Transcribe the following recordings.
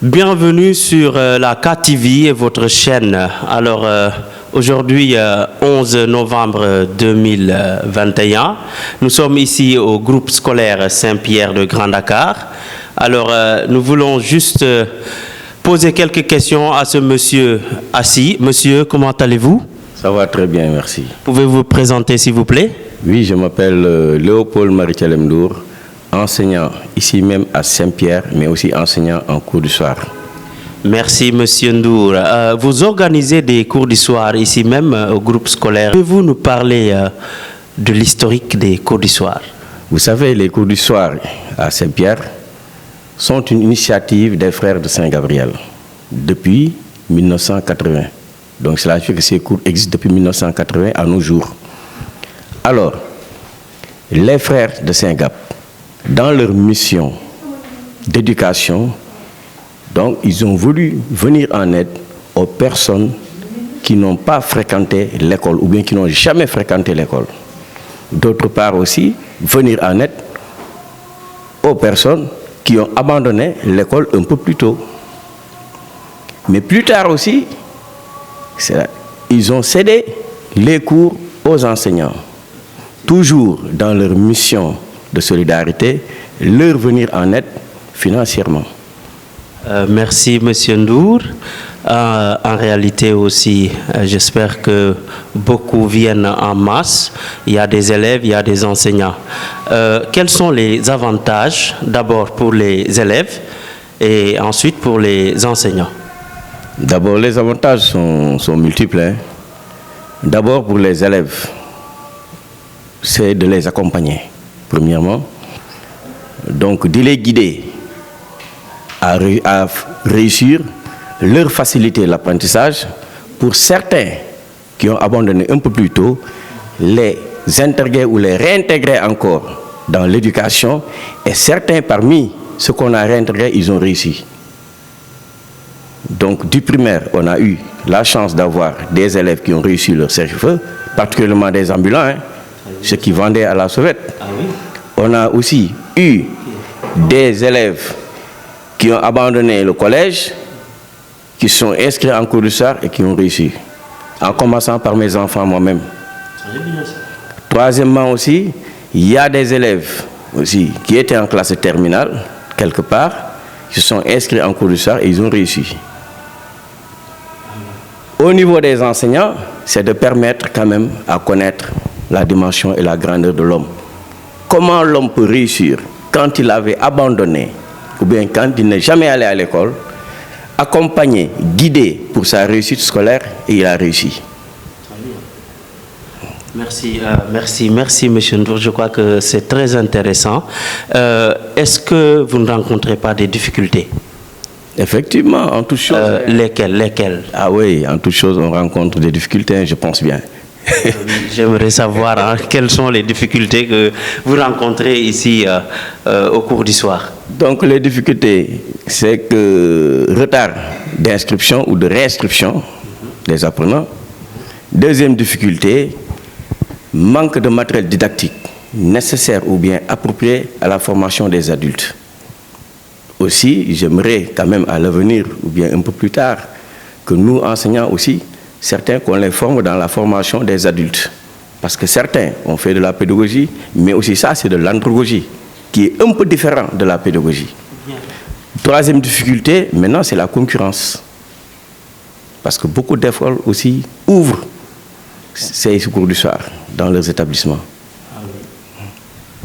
Bienvenue sur la KTV et votre chaîne. Alors, aujourd'hui, 11 novembre 2021, nous sommes ici au groupe scolaire Saint-Pierre de Grand Dakar. Alors, nous voulons juste poser quelques questions à ce monsieur assis. Monsieur, comment allez-vous? Ça va très bien, merci. Pouvez-vous vous présenter, s'il vous plaît? Oui, je m'appelle Léopold Marie-Thelem Ndour, enseignant ici même à Saint-Pierre, mais aussi enseignant en cours du soir. Merci, monsieur Ndour. Vous organisez des cours du soir ici même au groupe scolaire. Pouvez-vous nous parler de l'historique des cours du soir? Vous savez, les cours du soir à Saint-Pierre sont une initiative des frères de Saint-Gabriel depuis 1980. Donc cela fait que ces cours existent depuis 1980 à nos jours. Alors, les frères de Saint-Gap, dans leur mission d'éducation, donc ils ont voulu venir en aide aux personnes qui n'ont pas fréquenté l'école ou bien qui n'ont jamais fréquenté l'école. D'autre part aussi, venir en aide aux personnes qui ont abandonné l'école un peu plus tôt. Mais plus tard aussi, ils ont cédé les cours aux enseignants. Toujours dans leur mission de solidarité, leur venir en aide financièrement. Merci, monsieur Ndour. En réalité aussi, j'espère que beaucoup viennent en masse. Il y a des élèves, il y a des enseignants. Quels sont les avantages, d'abord pour les élèves et ensuite pour les enseignants? D'abord, les avantages sont multiples. Hein. D'abord, pour les élèves, c'est de les accompagner, premièrement. Donc, de les guider à réussir, leur faciliter l'apprentissage. Pour certains qui ont abandonné un peu plus tôt, les intégrer ou les réintégrer encore dans l'éducation. Et certains parmi ceux qu'on a réintégrés, ils ont réussi. Donc du primaire, on a eu la chance d'avoir des élèves qui ont réussi leur CFE, particulièrement des ambulants, hein, ceux qui vendaient à la sauvette. Ah oui. On a aussi eu des élèves qui ont abandonné le collège, qui sont inscrits en cours du soir et qui ont réussi, en commençant par mes enfants moi-même. Troisièmement aussi, il y a des élèves aussi qui étaient en classe terminale, quelque part, qui sont inscrits en cours du soir et ils ont réussi. Au niveau des enseignants, c'est de permettre quand même à connaître la dimension et la grandeur de l'homme. Comment l'homme peut réussir quand il avait abandonné ou bien quand il n'est jamais allé à l'école, accompagné, guidé pour sa réussite scolaire et il a réussi. Merci, monsieur Ndour. Je crois que c'est très intéressant. Est-ce que vous ne rencontrez pas des difficultés? Effectivement, en toute chose. Lesquelles? Ah oui, en toute chose, on rencontre des difficultés, je pense bien. J'aimerais savoir quelles sont les difficultés que vous rencontrez ici au cours du soir. Donc les difficultés, c'est que retard d'inscription ou de réinscription des apprenants. Deuxième difficulté, manque de matériel didactique nécessaire ou bien approprié à la formation des adultes. Aussi, j'aimerais quand même à l'avenir ou bien un peu plus tard que nous, enseignants aussi, certains qu'on les forme dans la formation des adultes. Parce que certains ont fait de la pédagogie, mais aussi ça, c'est de l'andragogie, qui est un peu différent de la pédagogie. Troisième difficulté, maintenant, c'est la concurrence. Parce que beaucoup d'écoles aussi ouvrent ces cours du soir dans leurs établissements.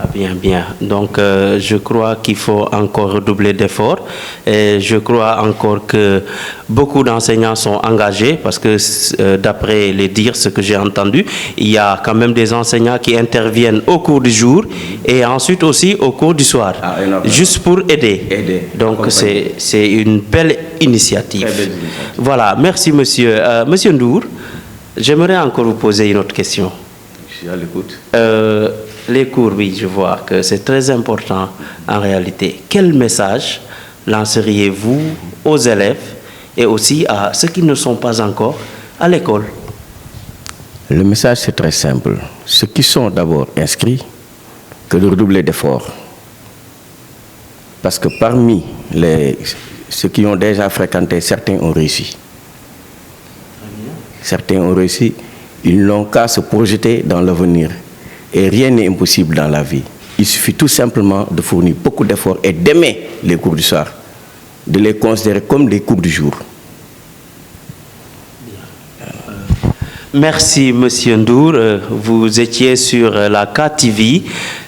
Ah, bien. Donc, je crois qu'il faut encore redoubler d'efforts. Et je crois encore que beaucoup d'enseignants sont engagés parce que, d'après les dires, ce que j'ai entendu, il y a quand même des enseignants qui interviennent au cours du jour et ensuite aussi au cours du soir, juste pour aider. Donc, c'est une belle initiative. Voilà, merci, monsieur. Monsieur Ndour, j'aimerais encore vous poser une autre question. Je suis à l'écoute. Les cours, oui, je vois que c'est très important en réalité. Quel message lanceriez-vous aux élèves et aussi à ceux qui ne sont pas encore à l'école? Le message, c'est très simple. Ceux qui sont d'abord inscrits, que de redoubler d'efforts. Parce que parmi ceux qui ont déjà fréquenté, certains ont réussi. Certains ont réussi, ils n'ont qu'à se projeter dans l'avenir. Et rien n'est impossible dans la vie. Il suffit tout simplement de fournir beaucoup d'efforts et d'aimer les cours du soir, de les considérer comme des cours du jour. Merci, Monsieur Ndour. Vous étiez sur la KTV.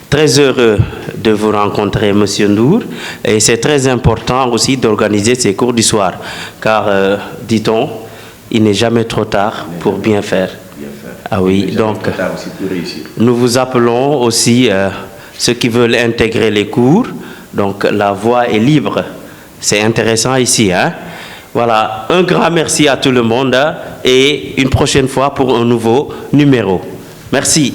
Très heureux de vous rencontrer, Monsieur Ndour. Et c'est très important aussi d'organiser ces cours du soir. Car, dit-on, il n'est jamais trop tard pour bien faire. Ah oui, donc nous vous appelons aussi ceux qui veulent intégrer les cours. Donc la voie est libre. C'est intéressant ici, hein? Voilà, un grand merci à tout le monde et une prochaine fois pour un nouveau numéro. Merci.